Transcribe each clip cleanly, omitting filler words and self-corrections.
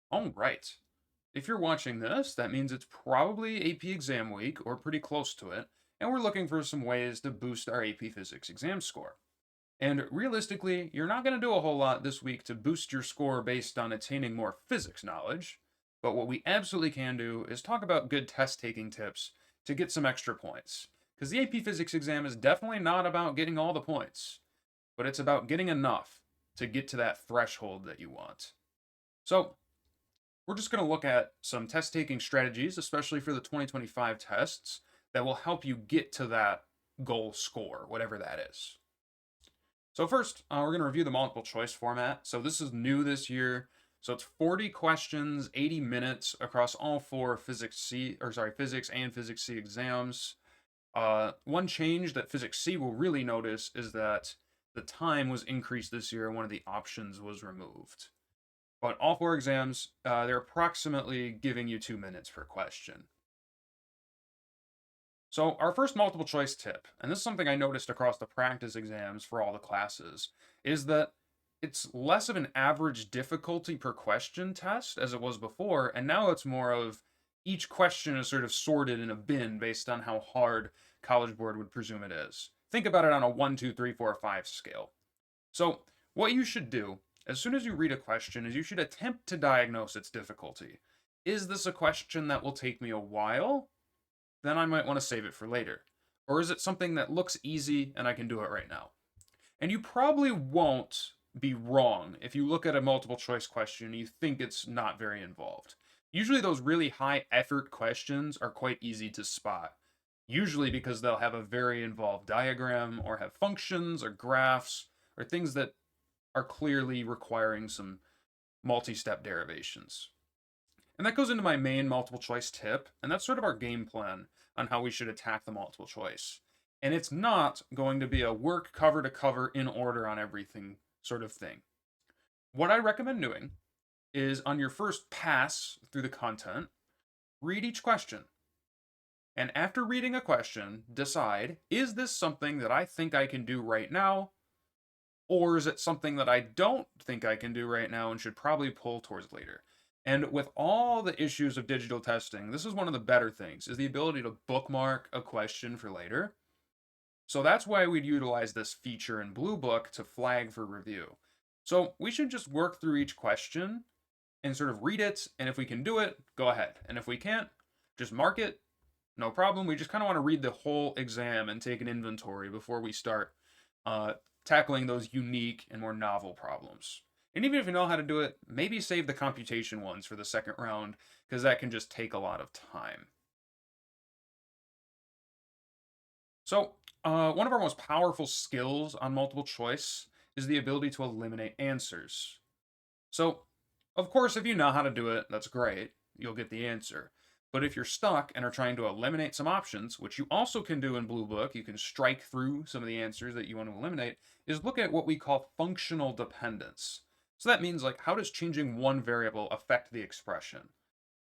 All right. If you're watching this, that means it's probably AP exam week or pretty close to it, and we're looking for some ways to boost our AP Physics exam score. And realistically, you're not going to do a whole lot this week to boost your score based on attaining more physics knowledge, but what we absolutely can do is talk about good test taking tips to get some extra points. Because the AP Physics exam is definitely not about getting all the points, but it's about getting enough to get to that threshold that you want. So, we're just going to look at some test taking strategies, especially for the 2025 tests, that will help you get to that goal score, whatever that is. So, first, we're going to review the multiple choice format. So, this is new this year. So, it's 40 questions, 80 minutes across all four physics and physics C exams. One change that physics C will really notice is that the time was increased this year and one of the options was removed. But all four exams, they're approximately giving you 2 minutes per question. So, our first multiple choice tip, and this is something I noticed across the practice exams for all the classes, is that it's less of an average difficulty per question test as it was before, and now it's more of each question is sort of sorted in a bin based on how hard College Board would presume it is. Think about it on a 1, 2, 3, 4, 5 scale. So, what you should do as soon as you read a question is you should attempt to diagnose its difficulty. Is this a question that will take me a while? Then I might want to save it for later. Or is it something that looks easy and I can do it right now? And you probably won't be wrong if you look at a multiple choice question and you think it's not very involved. Usually, those really high effort questions are quite easy to spot. Usually, because they'll have a very involved diagram or have functions or graphs or things that are clearly requiring some multi step derivations. And that goes into my main multiple choice tip, and that's sort of our game plan on how we should attack the multiple choice. And it's not going to be a work cover to cover in order on everything sort of thing. What I recommend doing is on your first pass through the content, read each question. And after reading a question, decide is this something that I think I can do right now? Or is it something that I don't think I can do right now and should probably pull towards later? And with all the issues of digital testing, this is one of the better things, is the ability to bookmark a question for later. So that's why we'd utilize this feature in Blue Book to flag for review. So we should just work through each question and sort of read it, and if we can do it, go ahead. And if we can't, just mark it, no problem. We just kind of want to read the whole exam and take an inventory before we start tackling those unique and more novel problems. And even if you know how to do it, maybe save the computation ones for the second round, because that can just take a lot of time. So, one of our most powerful skills on multiple choice is the ability to eliminate answers. So, of course, if you know how to do it, that's great. You'll get the answer. But if you're stuck and are trying to eliminate some options, which you also can do in Blue Book, you can strike through some of the answers that you want to eliminate, is look at what we call functional dependence. So that means like how does changing one variable affect the expression?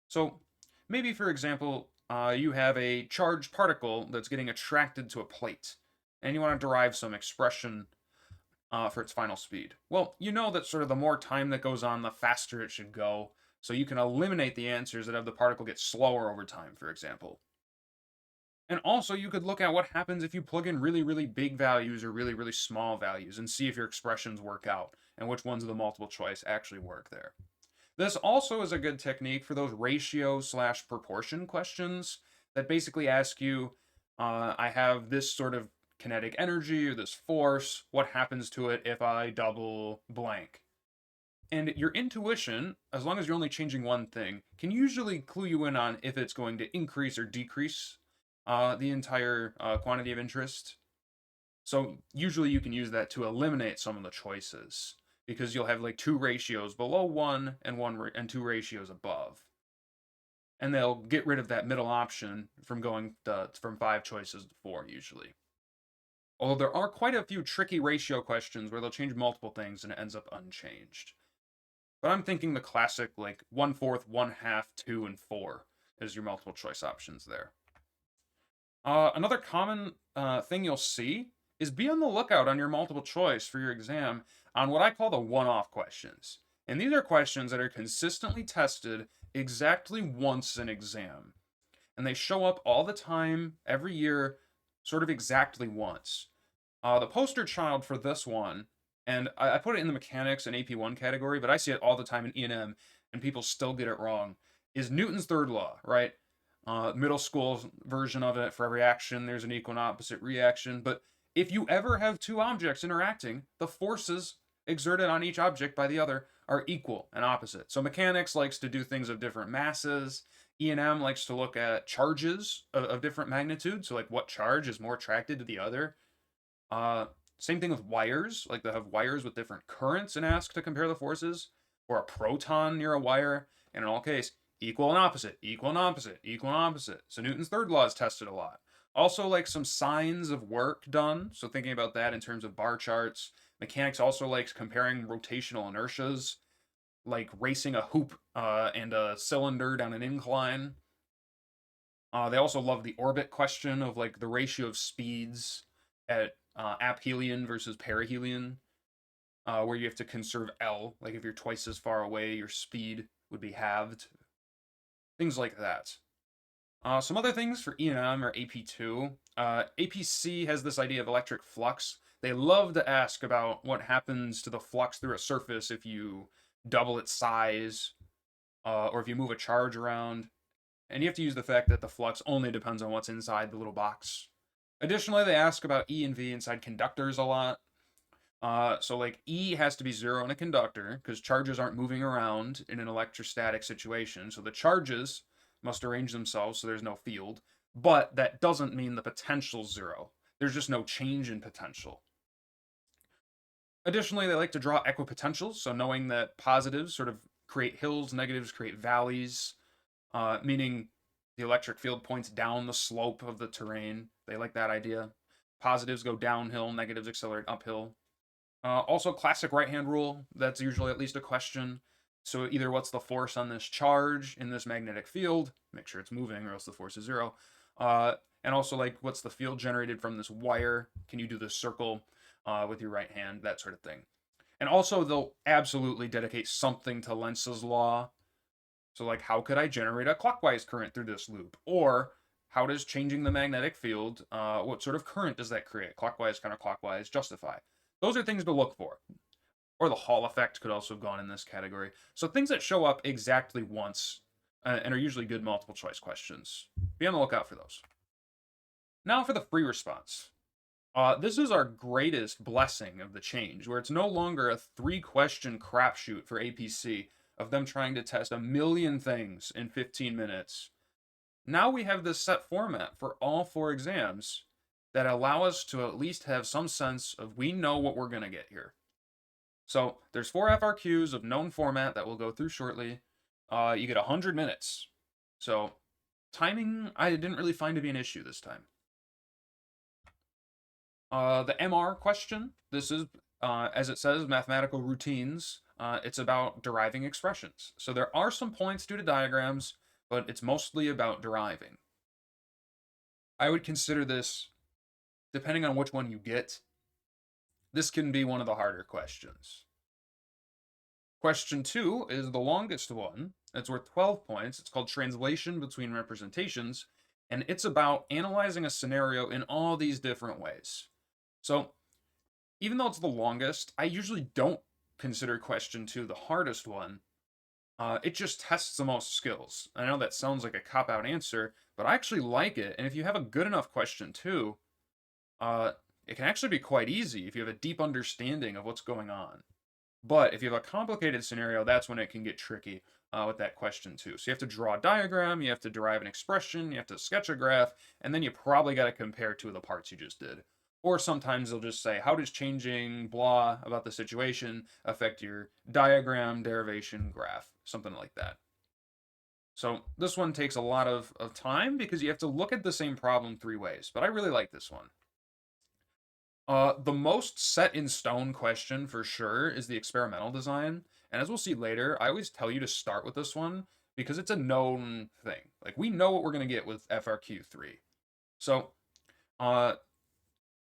So maybe for example, you have a charged particle that's getting attracted to a plate, and you want to derive some expression for its final speed. Well, you know that sort of the more time that goes on, the faster it should go. So you can eliminate the answers that have the particle get slower over time, for example. And also, you could look at what happens if you plug in really, really big values or really, really small values and see if your expressions work out and which ones of the multiple choice actually work there. This also is a good technique for those ratio/proportion questions that basically ask you, I have this sort of kinetic energy or this force, what happens to it if I double blank? And your intuition, as long as you're only changing one thing, can usually clue you in on if it's going to increase or decrease the entire quantity of interest. So usually you can use that to eliminate some of the choices because you'll have like two ratios below one and and two ratios above, and they'll get rid of that middle option from going from 5 choices to 4 usually. Although there are quite a few tricky ratio questions where they'll change multiple things and it ends up unchanged. But I'm thinking the classic like 1/4, 1/2, 2, and 4 is your multiple choice options there. Another common thing you'll see is be on the lookout on your multiple choice for your exam on what I call the one-off questions. And these are questions that are consistently tested exactly once in exam. And they show up all the time, every year, sort of exactly once. The poster child for this one, and I put it in the mechanics and AP1 category, but I see it all the time in E&M, and people still get it wrong, is Newton's third law, right? Middle school version of it, for every action, there's an equal and opposite reaction. But if you ever have two objects interacting, the forces exerted on each object by the other are equal and opposite. So mechanics likes to do things of different masses. E&M likes to look at charges of different magnitudes. So like what charge is more attracted to the other. Uh, Same thing with wires. Like they have wires with different currents and ask to compare the forces. Or a proton near a wire. And in all case, equal and opposite, equal and opposite, equal and opposite. So Newton's third law is tested a lot. Also, like some signs of work done. So thinking about that in terms of bar charts. Mechanics also likes comparing rotational inertias, like racing a hoop and a cylinder down an incline. They also love the orbit question of like the ratio of speeds at aphelion versus perihelion, where you have to conserve L. Like if you're twice as far away, your speed would be halved. Things like that. Some other things for E&M or AP2. APC has this idea of electric flux. They love to ask about what happens to the flux through a surface if you double its size, or if you move a charge around. And you have to use the fact that the flux only depends on what's inside the little box. Additionally, they ask about E and V inside conductors a lot. So like E has to be zero in a conductor because charges aren't moving around in an electrostatic situation. So the charges must arrange themselves so there's no field. But that doesn't mean the potential's zero. There's just no change in potential. Additionally, they like to draw equipotentials, so knowing that positives sort of create hills, negatives create valleys, meaning the electric field points down the slope of the terrain. They like that idea. Positives go downhill, negatives accelerate uphill. Also, classic right-hand rule, that's usually at least a question. So either what's the force on this charge in this magnetic field, make sure it's moving or else the force is zero. And also like what's the field generated from this wire, can you do the circle with your right hand, that sort of thing. And also they'll absolutely dedicate something to Lenz's law. So like how could I generate a clockwise current through this loop? Or how does changing the magnetic field, what sort of current does that create? Clockwise, counterclockwise, justify. Those are things to look for. Or the Hall effect could also have gone in this category. So things that show up exactly once and are usually good multiple choice questions. Be on the lookout for those. Now for the free response. This is our greatest blessing of the change, where it's no longer a 3-question crapshoot for APC of them trying to test a million things in 15 minutes. Now we have this set format for all 4 exams that allow us to at least have some sense of we know what we're going to get here. So there's 4 FRQs of known format that we'll go through shortly. You get 100 minutes. So timing, I didn't really find to be an issue this time. The MR question, this is, as it says, mathematical routines. It's about deriving expressions. So there are some points due to diagrams, but it's mostly about deriving. I would consider this, depending on which one you get, this can be one of the harder questions. Question 2 is the longest one. It's worth 12 points. It's called Translation Between Representations, and it's about analyzing a scenario in all these different ways. So, even though it's the longest, I usually don't consider question 2 the hardest one. It just tests the most skills. I know that sounds like a cop-out answer, but I actually like it, and if you have a good enough question 2, it can actually be quite easy if you have a deep understanding of what's going on. But if you have a complicated scenario, that's when it can get tricky with that question 2. So you have to draw a diagram, you have to derive an expression, you have to sketch a graph, and then you probably got to compare 2 of the parts you just did. Or sometimes they'll just say, how does changing blah about the situation affect your diagram, derivation, graph, something like that. So this one takes a lot of time because you have to look at the same problem 3 ways, but I really like this one. The most set in stone question for sure is the experimental design. And as we'll see later, I always tell you to start with this one because it's a known thing. Like we know what we're going to get with FRQ3. So,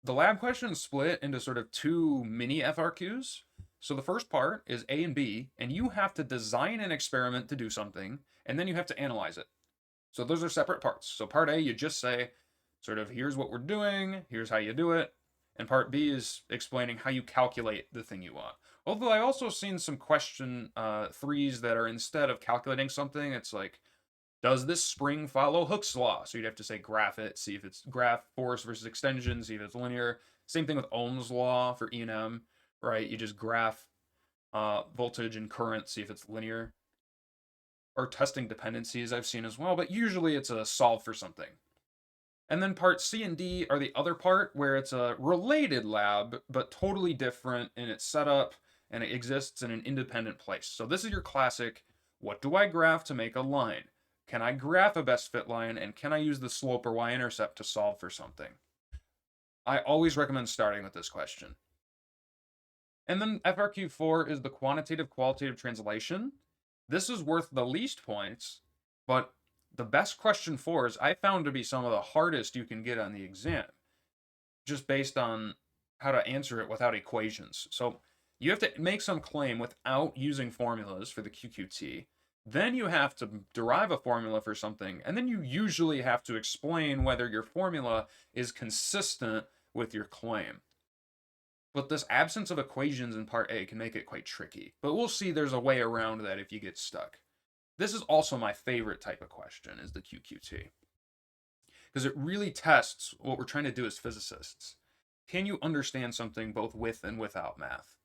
the lab question is split into sort of 2 mini FRQs. So the first part is A and B, and you have to design an experiment to do something, and then you have to analyze it. So those are separate parts. So part A, you just say, sort of, here's what we're doing, here's how you do it. And part B is explaining how you calculate the thing you want. Although I also seen some question threes that are, instead of calculating something, it's like, does this spring follow Hooke's law? So you'd have to say graph it, see if it's graph force versus extension, see if it's linear. Same thing with Ohm's law for E and M, right? You just graph voltage and current, see if it's linear. Or testing dependencies I've seen as well, but usually it's a solve for something. And then part C and D are the other part, where it's a related lab, but totally different in its setup, and it exists in an independent place. So this is your classic, what do I graph to make a line? Can I graph a best fit line, and can I use the slope or y-intercept to solve for something? I always recommend starting with this question. And then FRQ4 is the quantitative qualitative translation. This is worth the least points, but the best question 4s I found to be some of the hardest you can get on the exam, just based on how to answer it without equations. So you have to make some claim without using formulas for the QQT. Then you have to derive a formula for something, and then you usually have to explain whether your formula is consistent with your claim. But this absence of equations in part A can make it quite tricky. But we'll see there's a way around that if you get stuck. This is also my favorite type of question, is the QQT. Because it really tests what we're trying to do as physicists. Can you understand something both with and without math?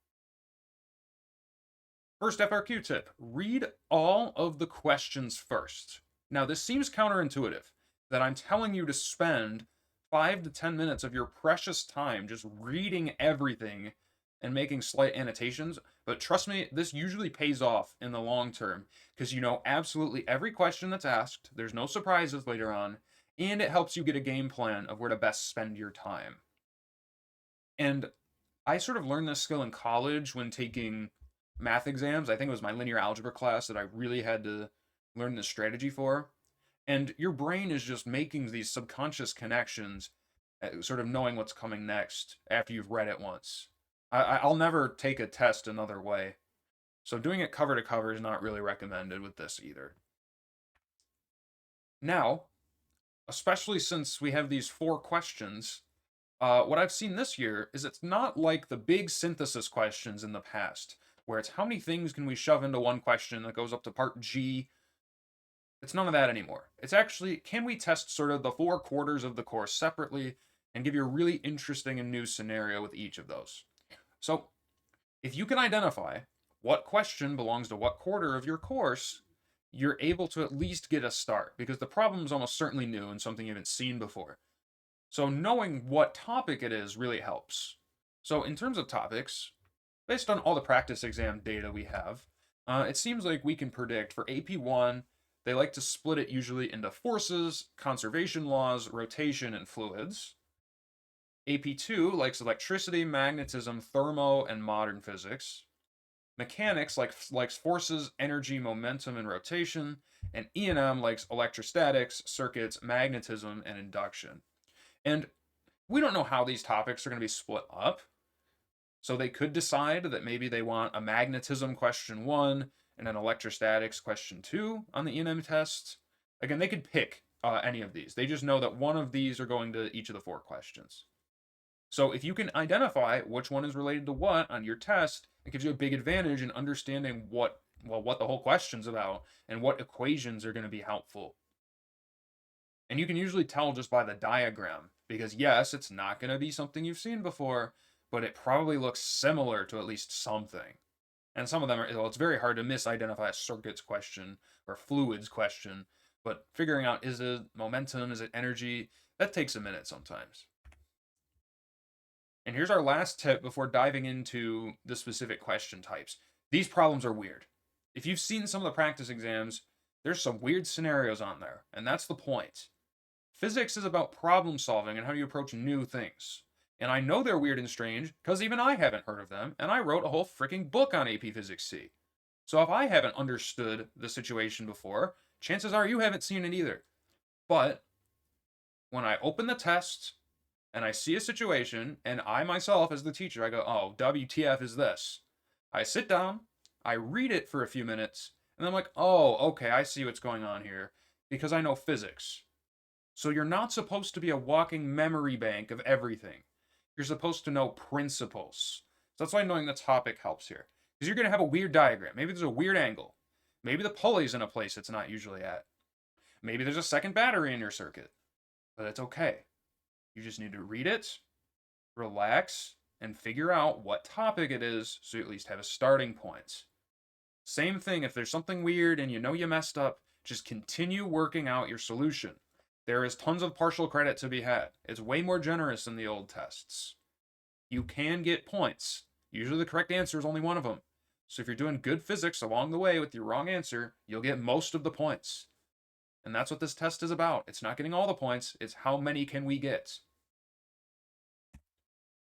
First FRQ tip, read all of the questions first. Now this seems counterintuitive, that I'm telling you to spend 5 to 10 minutes of your precious time just reading everything and making slight annotations, but trust me, this usually pays off in the long term, because you know absolutely every question that's asked, there's no surprises later on, and it helps you get a game plan of where to best spend your time. And I sort of learned this skill in college when taking math exams. I think it was my linear algebra class that I really had to learn this strategy for. And your brain is just making these subconscious connections, sort of knowing what's coming next after you've read it once. I'll never take a test another way. So doing it cover to cover is not really recommended with this either. Now, especially since we have these 4 questions, what I've seen this year is it's not like the big synthesis questions in the past, where it's how many things can we shove into one question that goes up to part G. It's none of that anymore. It's actually, can we test sort of the 4 quarters of the course separately and give you a really interesting and new scenario with each of those. So if you can identify what question belongs to what quarter of your course, you're able to at least get a start, because the problem is almost certainly new and something you haven't seen before. So knowing what topic it is really helps. So in terms of topics, based on all the practice exam data we have, it seems like we can predict for AP1, they like to split it usually into forces, conservation laws, rotation, and fluids. AP2 likes electricity, magnetism, thermo, and modern physics. Mechanics likes forces, energy, momentum, and rotation. And E&M likes electrostatics, circuits, magnetism, and induction. And we don't know how these topics are going to be split up. So they could decide that maybe they want a magnetism question 1 and an electrostatics question 2 on the E&M test. Again, they could pick any of these. They just know that one of these are going to each of the 4 questions. So if you can identify which one is related to what on your test, it gives you a big advantage in understanding what the whole question's about and what equations are going to be helpful. And you can usually tell just by the diagram, because yes, it's not going to be something you've seen before, but it probably looks similar to at least something. And some of them are, well, it's very hard to misidentify a circuits question or fluids question, but figuring out, is it momentum, is it energy, that takes a minute sometimes. And here's our last tip before diving into the specific question types. These problems are weird. If you've seen some of the practice exams, there's some weird scenarios on there, and that's the point. Physics is about problem solving and how you approach new things. And I know they're weird and strange, because even I haven't heard of them, and I wrote a whole freaking book on AP Physics C. So if I haven't understood the situation before, chances are you haven't seen it either. But when I open the test, and I see a situation, and I myself, as the teacher, I go, oh, WTF is this? I sit down, I read it for a few minutes, and I'm like, oh, okay, I see what's going on here because I know physics. So you're not supposed to be a walking memory bank of everything. You're supposed to know principles. So that's why knowing the topic helps here. Because you're going to have a weird diagram. Maybe there's a weird angle. Maybe the pulley's in a place it's not usually at. Maybe there's a second battery in your circuit. But it's okay. You just need to read it, relax, and figure out what topic it is so you at least have a starting point. Same thing, if there's something weird and you know you messed up, just continue working out your solution. There is tons of partial credit to be had. It's way more generous than the old tests. You can get points. Usually the correct answer is only one of them. So if you're doing good physics along the way with your wrong answer, you'll get most of the points. And that's what this test is about. It's not getting all the points, it's how many can we get.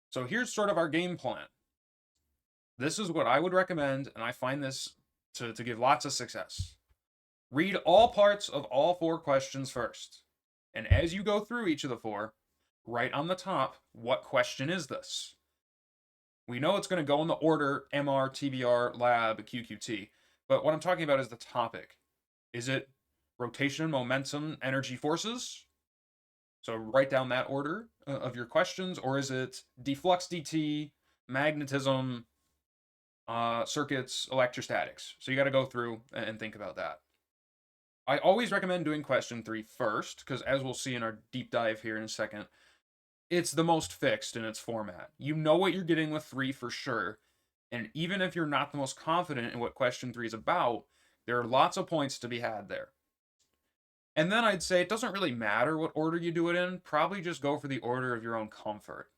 So here's sort of our game plan. This is what I would recommend, and I find this to give lots of success. Read all parts of all 4 questions first. And as you go through each of the 4, write on the top, what question is this? We know it's going to go in the order MR, TBR, lab, QQT, but what I'm talking about is the topic. Is it rotation, momentum, energy, forces? So write down that order of your questions, or is it deflux dt, magnetism, circuits, electrostatics? So you got to go through and think about that. I always recommend doing question 3 first, because as we'll see in our deep dive here in a second, it's the most fixed in its format. You know what you're getting with 3 for sure, and even if you're not the most confident in what question 3 is about, there are lots of points to be had there. And then I'd say it doesn't really matter what order you do it in, probably just go for the order of your own comfort.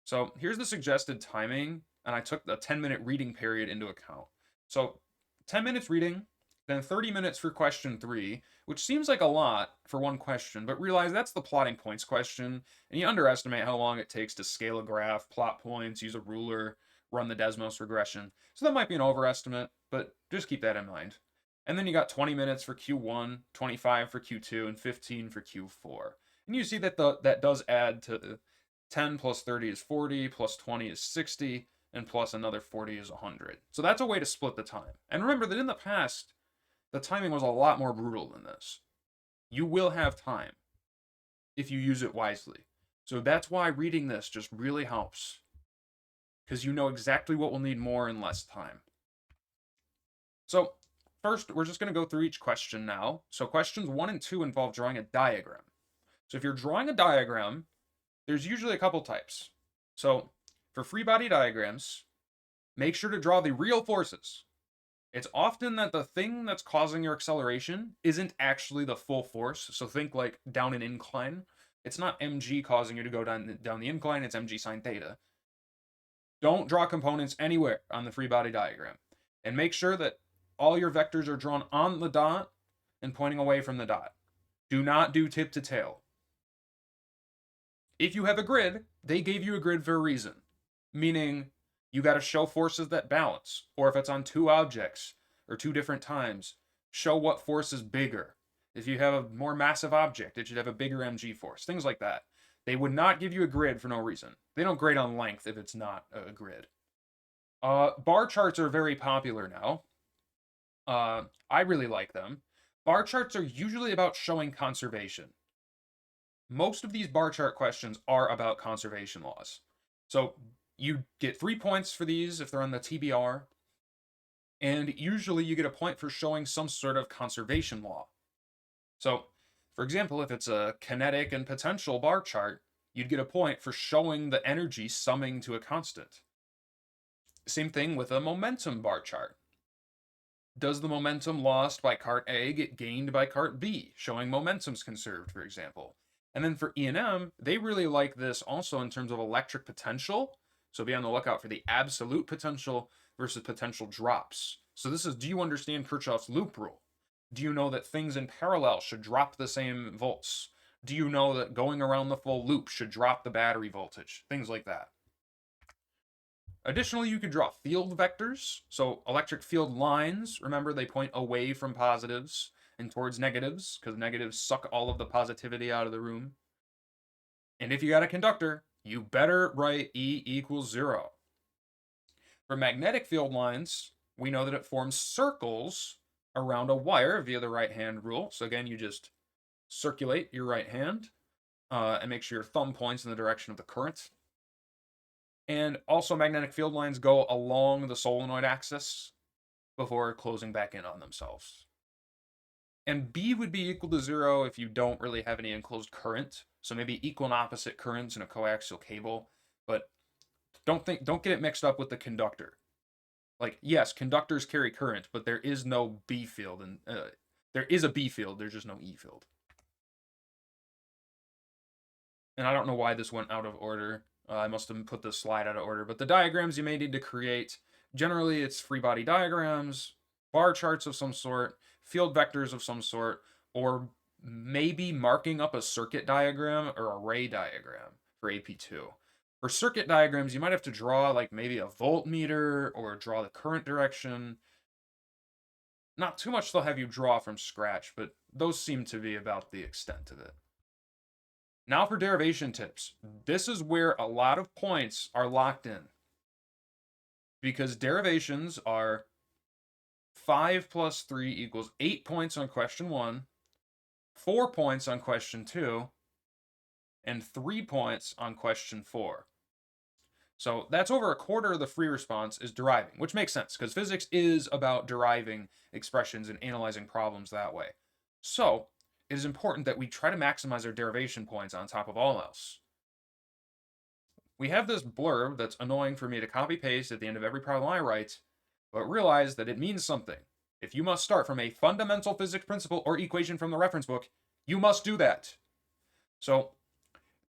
So here's the suggested timing, and I took the 10-minute reading period into account. So 10 minutes reading, then 30 minutes for question 3, which seems like a lot for one question, but realize that's the plotting points question, and you underestimate how long it takes to scale a graph, plot points, use a ruler, run the Desmos regression. So that might be an overestimate, but just keep that in mind. And then you got 20 minutes for Q1, 25 for Q2, and 15 for Q4. And you see that that does add to 10 plus 30 is 40, plus 20 is 60, and plus another 40 is 100. So that's a way to split the time. And remember that in the past, the timing was a lot more brutal than this. You will have time if you use it wisely. So that's why reading this just really helps, because you know exactly what will need more and less time. So first, we're just going to go through each question now. So questions 1 and 2 involve drawing a diagram. So if you're drawing a diagram, there's usually a couple types. So for free body diagrams, make sure to draw the real forces. It's often that the thing that's causing your acceleration isn't actually the full force. So think like down an incline. It's not mg causing you to go down the incline, it's mg sine theta. Don't draw components anywhere on the free body diagram. And make sure that all your vectors are drawn on the dot and pointing away from the dot. Do not do tip to tail. If you have a grid, they gave you a grid for a reason. Meaning, you got to show forces that balance, or if it's on 2 objects or 2 different times, show what force is bigger. If you have a more massive object, it should have a bigger mg force, things like that. They would not give you a grid for no reason. They don't grade on length if it's not a grid. Bar charts are very popular now. I really like them. Bar charts are usually about showing conservation. Most of these bar chart questions are about conservation laws. So you get 3 points for these if they're on the TBR, and usually you get a point for showing some sort of conservation law. So, for example, if it's a kinetic and potential bar chart, you'd get a point for showing the energy summing to a constant. Same thing with a momentum bar chart. Does the momentum lost by cart A get gained by cart B, showing momentum's conserved, for example? And then for E&M, they really like this also in terms of electric potential. So be on the lookout for the absolute potential versus potential drops. So this is, do you understand Kirchhoff's loop rule? Do you know that things in parallel should drop the same volts? Do you know that going around the full loop should drop the battery voltage? Things like that. Additionally, you could draw field vectors. So electric field lines, remember they point away from positives and towards negatives, because negatives suck all of the positivity out of the room. And if you got a conductor, you better write E equals 0. For magnetic field lines, we know that it forms circles around a wire via the right hand rule. So again, you just circulate your right hand and make sure your thumb points in the direction of the current. And also magnetic field lines go along the solenoid axis before closing back in on themselves. And B would be equal to 0 if you don't really have any enclosed current. So maybe equal and opposite currents in a coaxial cable, but don't get it mixed up with the conductor. Like, yes, conductors carry current, but there is no B field, and there is a B field, there's just no E field. And I don't know why this went out of order. I must have put this slide out of order, but the diagrams you may need to create, generally it's free body diagrams, bar charts of some sort, field vectors of some sort, or maybe marking up a circuit diagram or array diagram for AP2. For circuit diagrams, you might have to draw like maybe a voltmeter or draw the current direction. Not too much they'll have you draw from scratch, but those seem to be about the extent of it. Now for derivation tips. This is where a lot of points are locked in. Because derivations are 5 plus 3 equals 8 points on question 1, 4 points on question 2, and 3 points on question 4. So that's over a quarter of the free response is deriving, which makes sense because physics is about deriving expressions and analyzing problems that way. So it is important that we try to maximize our derivation points on top of all else. We have this blurb that's annoying for me to copy paste at the end of every problem I write, but realize that it means something. If you must start from a fundamental physics principle or equation from the reference book, you must do that. So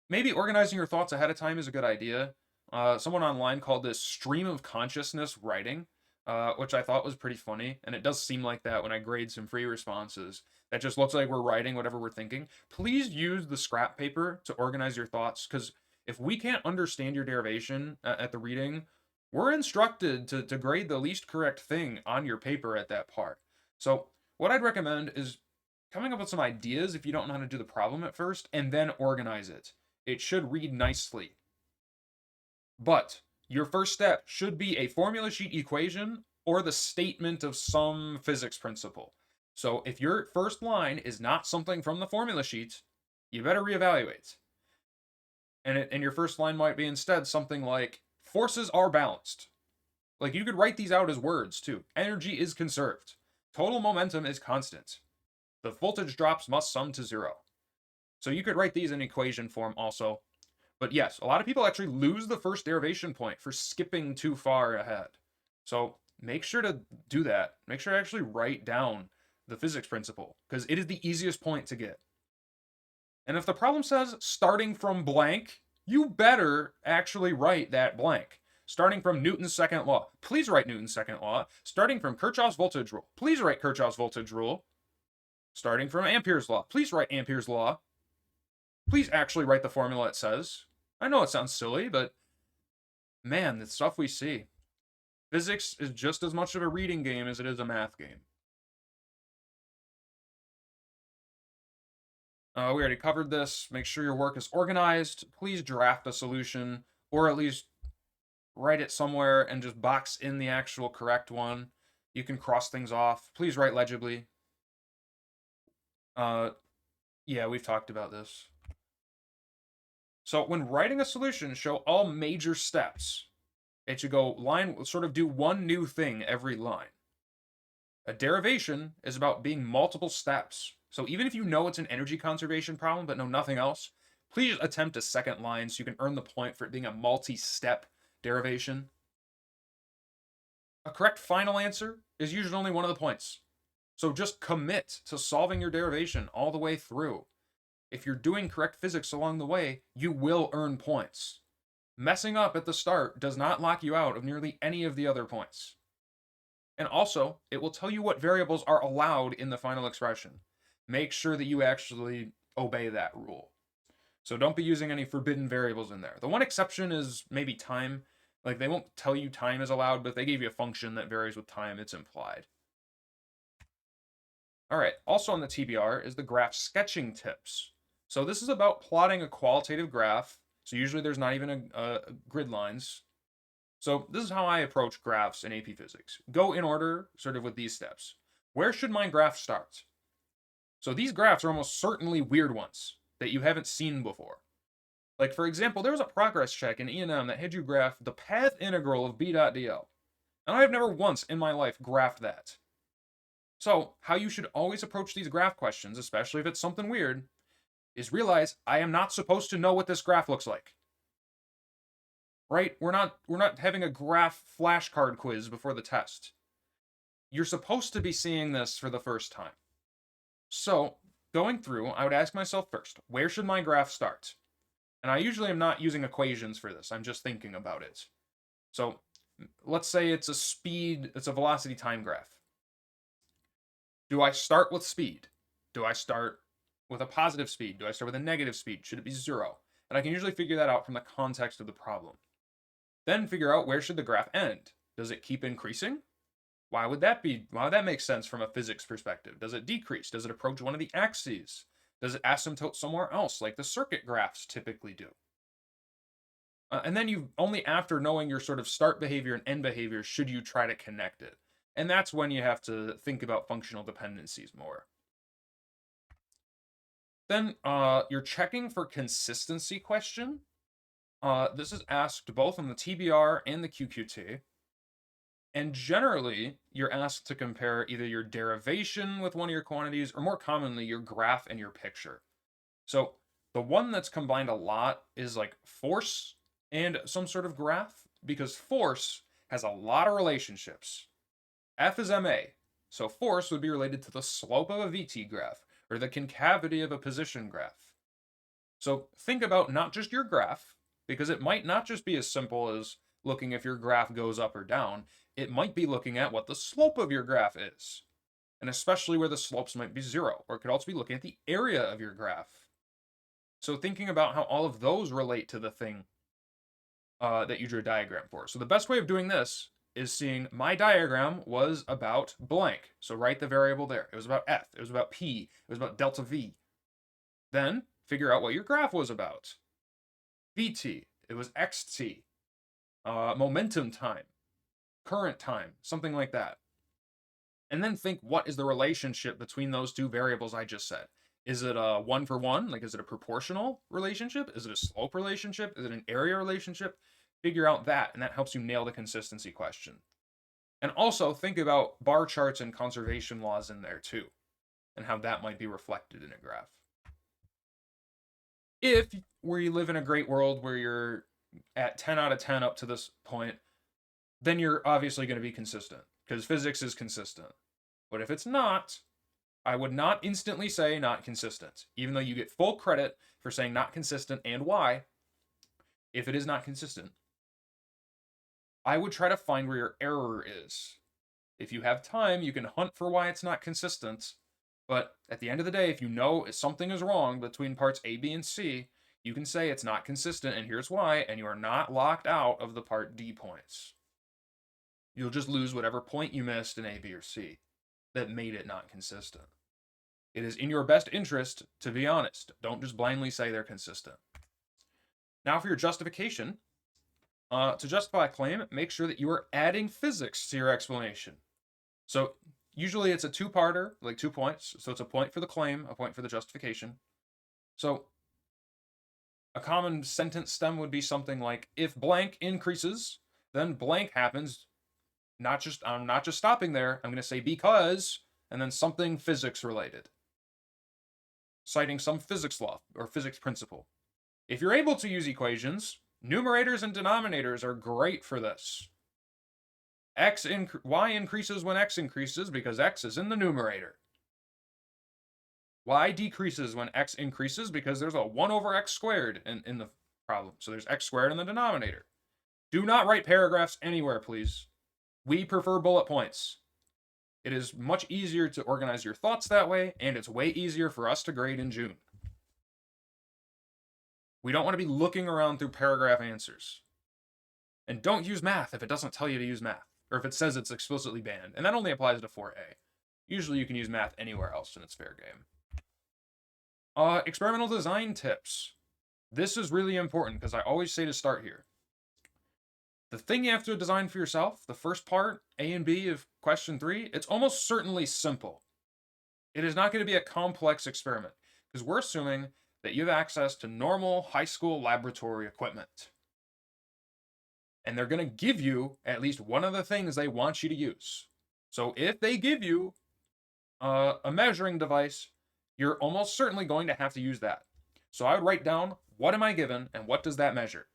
maybe organizing your thoughts ahead of time is a good idea. Someone online called this stream of consciousness writing, which I thought was pretty funny, and it does seem like that when I grade some free responses. That just looks like we're writing whatever we're thinking. Please use the scrap paper to organize your thoughts, because if we can't understand your derivation at the reading, we're instructed to grade the least correct thing on your paper at that part. So what I'd recommend is coming up with some ideas if you don't know how to do the problem at first, and then organize it. It should read nicely. But your first step should be a formula sheet equation or the statement of some physics principle. So if your first line is not something from the formula sheet, you better reevaluate. And your first line might be instead something like, forces are balanced. Like, you could write these out as words too. Energy is conserved. Total momentum is constant. The voltage drops must sum to 0. So you could write these in equation form also. But yes, a lot of people actually lose the first derivation point for skipping too far ahead. So make sure to do that. Make sure to actually write down the physics principle, because it is the easiest point to get. And if the problem says starting from blank, you better actually write that blank. Starting from Newton's second law, please write Newton's second law. Starting from Kirchhoff's voltage rule, please write Kirchhoff's voltage rule. Starting from Ampere's law, please write Ampere's law. Please actually write the formula it says. I know it sounds silly, but man, the stuff we see. Physics is just as much of a reading game as it is a math game. We already covered this. Make sure your work is organized. Please draft a solution, or at least write it somewhere and just box in the actual correct one. You can cross things off. Please write legibly. Yeah, we've talked about this. So when writing a solution, show all major steps. It should go sort of do one new thing every line. A derivation is about being multiple steps. So even if you know it's an energy conservation problem but know nothing else, please attempt a second line so you can earn the point for it being a multi-step derivation. A correct final answer is usually only one of the points. So just commit to solving your derivation all the way through. If you're doing correct physics along the way, you will earn points. Messing up at the start does not lock you out of nearly any of the other points. And also, it will tell you what variables are allowed in the final expression. Make sure that you actually obey that rule. So don't be using any forbidden variables in there. The one exception is maybe time. Like, they won't tell you time is allowed, but if they gave you a function that varies with time, it's implied. All right, also on the TBR is the graph sketching tips. So this is about plotting a qualitative graph. So usually there's not even a grid lines. So this is how I approach graphs in AP Physics. Go in order, sort of with these steps. Where should my graph start? So these graphs are almost certainly weird ones that you haven't seen before. Like, for example, there was a progress check in E&M that had you graph the path integral of b.dl. And I've never once in my life graphed that. So, how you should always approach these graph questions, especially if it's something weird, is realize I am not supposed to know what this graph looks like. Right? We're not having a graph flashcard quiz before the test. You're supposed to be seeing this for the first time. So, going through, I would ask myself first, where should my graph start? And I usually am not using equations for this, I'm just thinking about it. So, let's say it's a velocity time graph. Do I start with speed? Do I start with a positive speed? Do I start with a negative speed? Should it be 0? And I can usually figure that out from the context of the problem. Then figure out where should the graph end. Does it keep increasing? Why would that make sense from a physics perspective? Does it decrease? Does it approach one of the axes? Does it asymptote somewhere else, like the circuit graphs typically do? And then you only after knowing your sort of start behavior and end behavior should you try to connect it. And that's when you have to think about functional dependencies more. Then you're checking for consistency question. This is asked both on the TBR and the QQT. And generally, you're asked to compare either your derivation with one of your quantities, or more commonly, your graph and your picture. So the one that's combined a lot is like force and some sort of graph, because force has a lot of relationships. F is ma, so force would be related to the slope of a VT graph, or the concavity of a position graph. So think about not just your graph, because it might not just be as simple as looking if your graph goes up or down. It might be looking at what the slope of your graph is, and especially where the slopes might be 0, or it could also be looking at the area of your graph. So thinking about how all of those relate to the thing that you drew a diagram for. So the best way of doing this is seeing my diagram was about blank. So write the variable there. It was about F, it was about P, it was about delta V. Then figure out what your graph was about. VT, it was XT, momentum time, current time, something like that. And then think, what is the relationship between those two variables I just said? Is it a 1-for-1? Like, is it a proportional relationship? Is it a slope relationship? Is it an area relationship? Figure out that, and that helps you nail the consistency question. And also think about bar charts and conservation laws in there too, and how that might be reflected in a graph. If we live in a great world where you're at 10 out of 10 up to this point, then you're obviously going to be consistent, because physics is consistent. But if it's not, I would not instantly say not consistent, even though you get full credit for saying not consistent and why. If it is not consistent, I would try to find where your error is. If you have time, you can hunt for why it's not consistent, but at the end of the day, if you know something is wrong between parts A, B, and C, you can say it's not consistent and here's why, and you are not locked out of the part D points. You'll just lose whatever point you missed in A, B, or C that made it not consistent. It is in your best interest to be honest. Don't just blindly say they're consistent. Now for your justification. To justify a claim, make sure that you are adding physics to your explanation. So usually it's a two-parter, like 2 points. So it's a point for the claim, a point for the justification. So a common sentence stem would be something like, if blank increases, then blank happens. I'm not just stopping there. I'm going to say because, and then something physics related. Citing some physics law or physics principle. If you're able to use equations, numerators and denominators are great for this. Y increases when x increases because x is in the numerator. Y decreases when x increases because there's a 1 over x squared in the problem. So there's x squared in the denominator. Do not write paragraphs anywhere, please. We prefer bullet points. It is much easier to organize your thoughts that way, and it's way easier for us to grade in June. We don't want to be looking around through paragraph answers. And don't use math if it doesn't tell you to use math, or if it says it's explicitly banned. And that only applies to 4A. Usually you can use math anywhere else and it's fair game. Experimental design tips. This is really important because I always say to start here. The thing you have to design for yourself, the first part, A and B of question 3, it's almost certainly simple. It is not going to be a complex experiment because we're assuming that you have access to normal high school laboratory equipment. And they're going to give you at least one of the things they want you to use. So if they give you a measuring device, you're almost certainly going to have to use that. So I would write down, what am I given and what does that measure?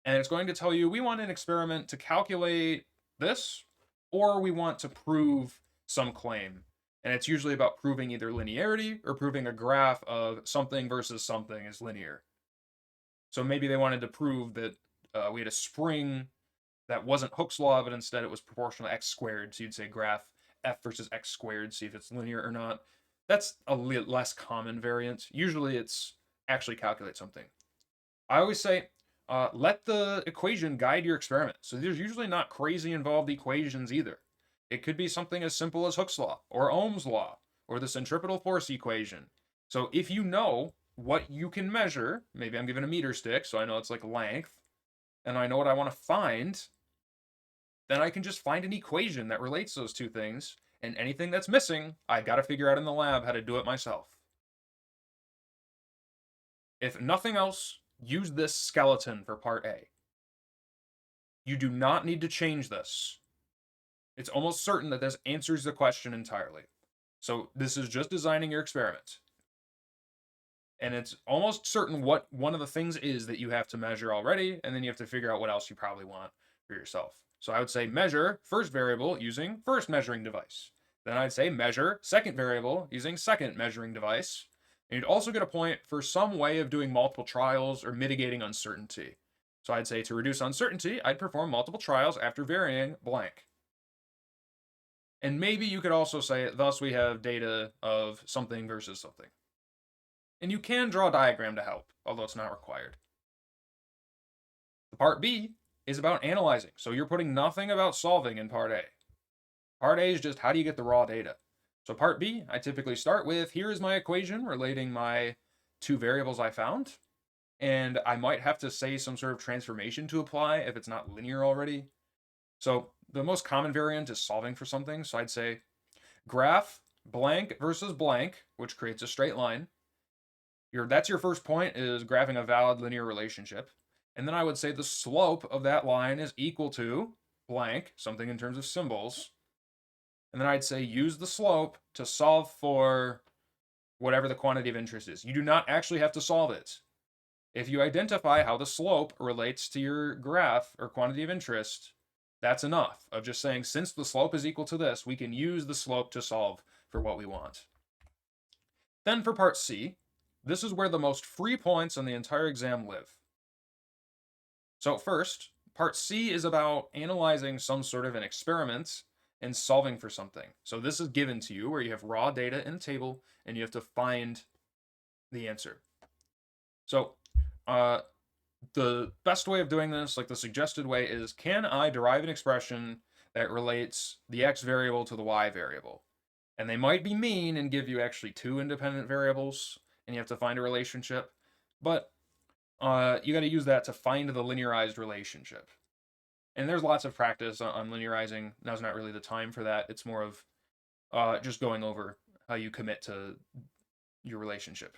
And it's going to tell you, we want an experiment to calculate this, or we want to prove some claim. And it's usually about proving either linearity or proving a graph of something versus something is linear. So maybe they wanted to prove that we had a spring that wasn't Hooke's law, but instead it was proportional to x squared. So you'd say graph f versus x squared, see if it's linear or not. That's a less common variant. Usually it's actually calculate something. I always say, let the equation guide your experiment. So there's usually not crazy involved equations either. It could be something as simple as Hooke's law, or Ohm's law, or the centripetal force equation. So if you know what you can measure, maybe I'm given a meter stick, so I know it's like length, and I know what I want to find, then I can just find an equation that relates those two things, and anything that's missing, I gotta figure out in the lab how to do it myself. If nothing else, use this skeleton for part A. You do not need to change this. It's almost certain that this answers the question entirely. So this is just designing your experiment. And it's almost certain what one of the things is that you have to measure already, and then you have to figure out what else you probably want for yourself. So I would say measure first variable using first measuring device. Then I'd say measure second variable using second measuring device. And you'd also get a point for some way of doing multiple trials or mitigating uncertainty. So I'd say to reduce uncertainty, I'd perform multiple trials after varying blank. And maybe you could also say, thus we have data of something versus something. And you can draw a diagram to help, although it's not required. The part B is about analyzing. So you're putting nothing about solving in part A. Part A is just how do you get the raw data. So part B, I typically start with, here is my equation relating my two variables I found. And I might have to say some sort of transformation to apply if it's not linear already. So the most common variant is solving for something. So I'd say graph blank versus blank, which creates a straight line. That's your first point, is graphing a valid linear relationship. And then I would say the slope of that line is equal to blank, something in terms of symbols. And then I'd say use the slope to solve for whatever the quantity of interest is. You do not actually have to solve it. If you identify how the slope relates to your graph or quantity of interest, that's enough of just saying, since the slope is equal to this, we can use the slope to solve for what we want. Then for part C, this is where the most free points on the entire exam live. So first, part C is about analyzing some sort of an experiment and solving for something. So this is given to you where you have raw data in a table and you have to find the answer. So the best way of doing this, like the suggested way, is can I derive an expression that relates the x variable to the y variable? And they might be mean and give you actually two independent variables, and you have to find a relationship. But you got to use that to find the linearized relationship. And there's lots of practice on linearizing. Now's not really the time for that. It's more of just going over how you commit to your relationship.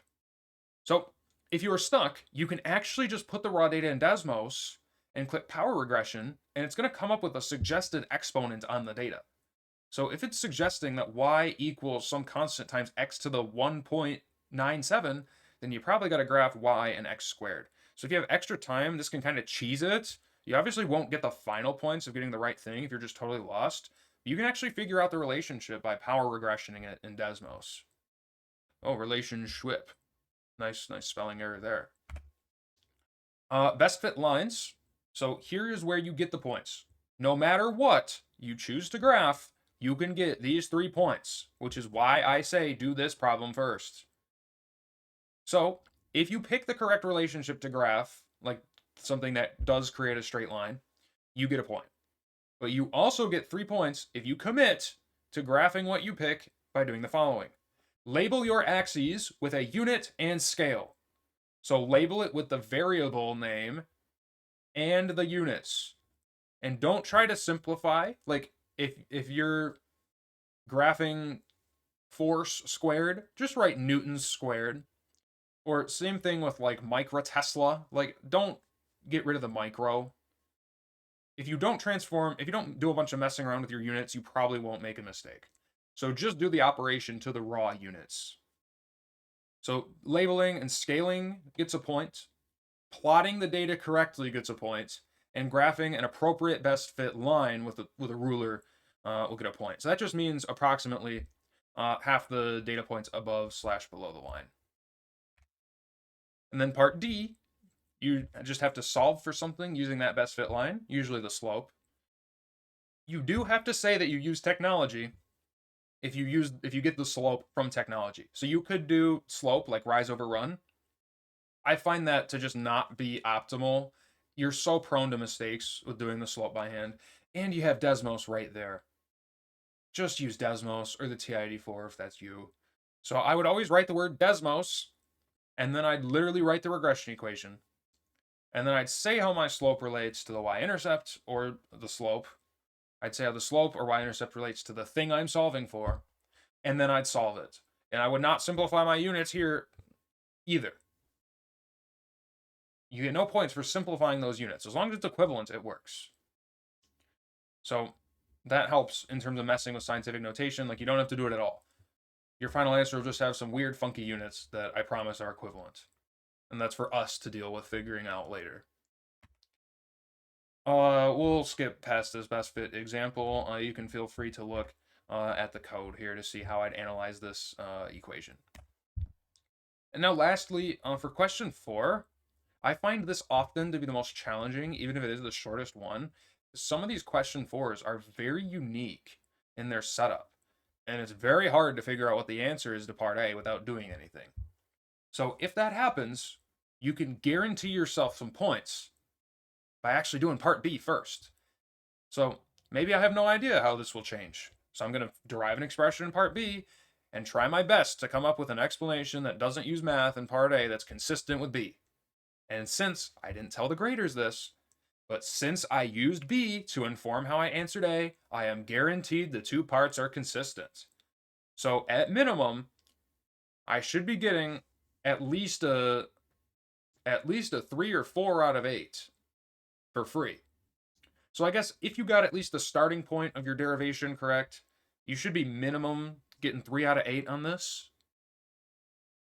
So if you are stuck, you can actually just put the raw data in Desmos and click power regression, and it's going to come up with a suggested exponent on the data. So if it's suggesting that y equals some constant times x to the 1.97, then you probably got to graph y and x squared. So if you have extra time, this can kind of cheese it. You obviously won't get the final points of getting the right thing if you're just totally lost. But you can actually figure out the relationship by power regressioning it in Desmos. Oh, relationship. Nice spelling error there. Best fit lines. So here is where you get the points. No matter what you choose to graph, you can get these 3 points, which is why I say do this problem first. So if you pick the correct relationship to graph, like something that does create a straight line, you get a point. But you also get 3 points if you commit to graphing what you pick by doing the following. Label your axes with a unit and scale. So label it with the variable name and the units. And don't try to simplify. Like, if you're graphing force squared, just write newtons squared. Or same thing with like microtesla. Like, don't get rid of the micro. If you don't do a bunch of messing around with your units, you probably won't make a mistake. So just do the operation to the raw units. So labeling and scaling gets a point. Plotting the data correctly gets a point. And graphing an appropriate best fit line with a ruler will get a point. So that just means approximately half the data points above/below the line. And then part D, you just have to solve for something using that best fit line, usually the slope. You do have to say that you use technology if you get the slope from technology. So you could do slope like rise over run. I find that to just not be optimal. You're so prone to mistakes with doing the slope by hand, and you have Desmos right there. Just use Desmos or the TI-84 if that's you. So I would always write the word Desmos, and then I'd literally write the regression equation. And then I'd say how my slope relates to the y-intercept or the slope. I'd say how the slope or y-intercept relates to the thing I'm solving for, and then I'd solve it. And I would not simplify my units here either. You get no points for simplifying those units. As long as it's equivalent, it works. So that helps in terms of messing with scientific notation. Like, you don't have to do it at all. Your final answer will just have some weird, funky units that I promise are equivalent. And that's for us to deal with figuring out later. We'll skip past this best fit example. You can feel free to look at the code here to see how I'd analyze this equation. And now lastly, for question 4, I find this often to be the most challenging, even if it is the shortest one. Some of these question 4s are very unique in their setup, and it's very hard to figure out what the answer is to part A without doing anything. So if that happens, you can guarantee yourself some points by actually doing part B first. So maybe I have no idea how this will change. So I'm going to derive an expression in part B and try my best to come up with an explanation that doesn't use math in part A that's consistent with B. And since I didn't tell the graders this, but since I used B to inform how I answered A, I am guaranteed the two parts are consistent. So at minimum, I should be getting at least a 3 or 4 out of 8 for free. So I guess if you got at least the starting point of your derivation correct, you should be minimum getting 3 out of 8 on this.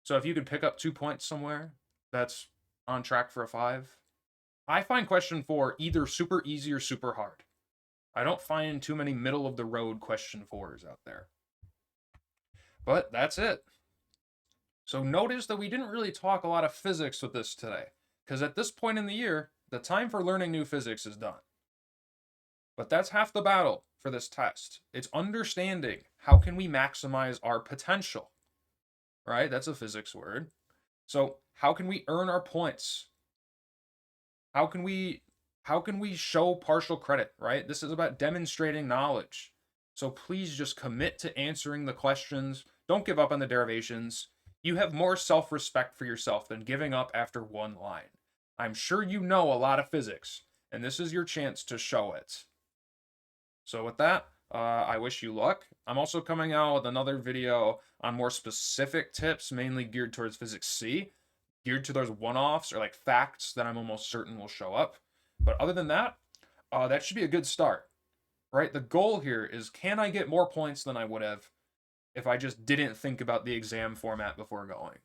So if you could pick up 2 points somewhere, that's on track for a 5. I find question 4 either super easy or super hard. I don't find too many middle of the road question 4s out there. But that's it. So notice that we didn't really talk a lot of physics with this today, because at this point in the year, the time for learning new physics is done. But that's half the battle for this test. It's understanding how can we maximize our potential, right? That's a physics word. So how can we earn our points? How can we show partial credit, right? This is about demonstrating knowledge. So please just commit to answering the questions. Don't give up on the derivations. You have more self-respect for yourself than giving up after one line. I'm sure you know a lot of physics, and this is your chance to show it. So with that, I wish you luck. I'm also coming out with another video on more specific tips, mainly geared towards Physics C, geared to those one-offs or like facts that I'm almost certain will show up. But other than that, that should be a good start, right? The goal here is, can I get more points than I would have if I just didn't think about the exam format before going?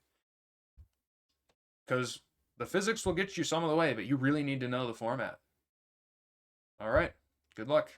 Because the physics will get you some of the way, but you really need to know the format. All right, good luck.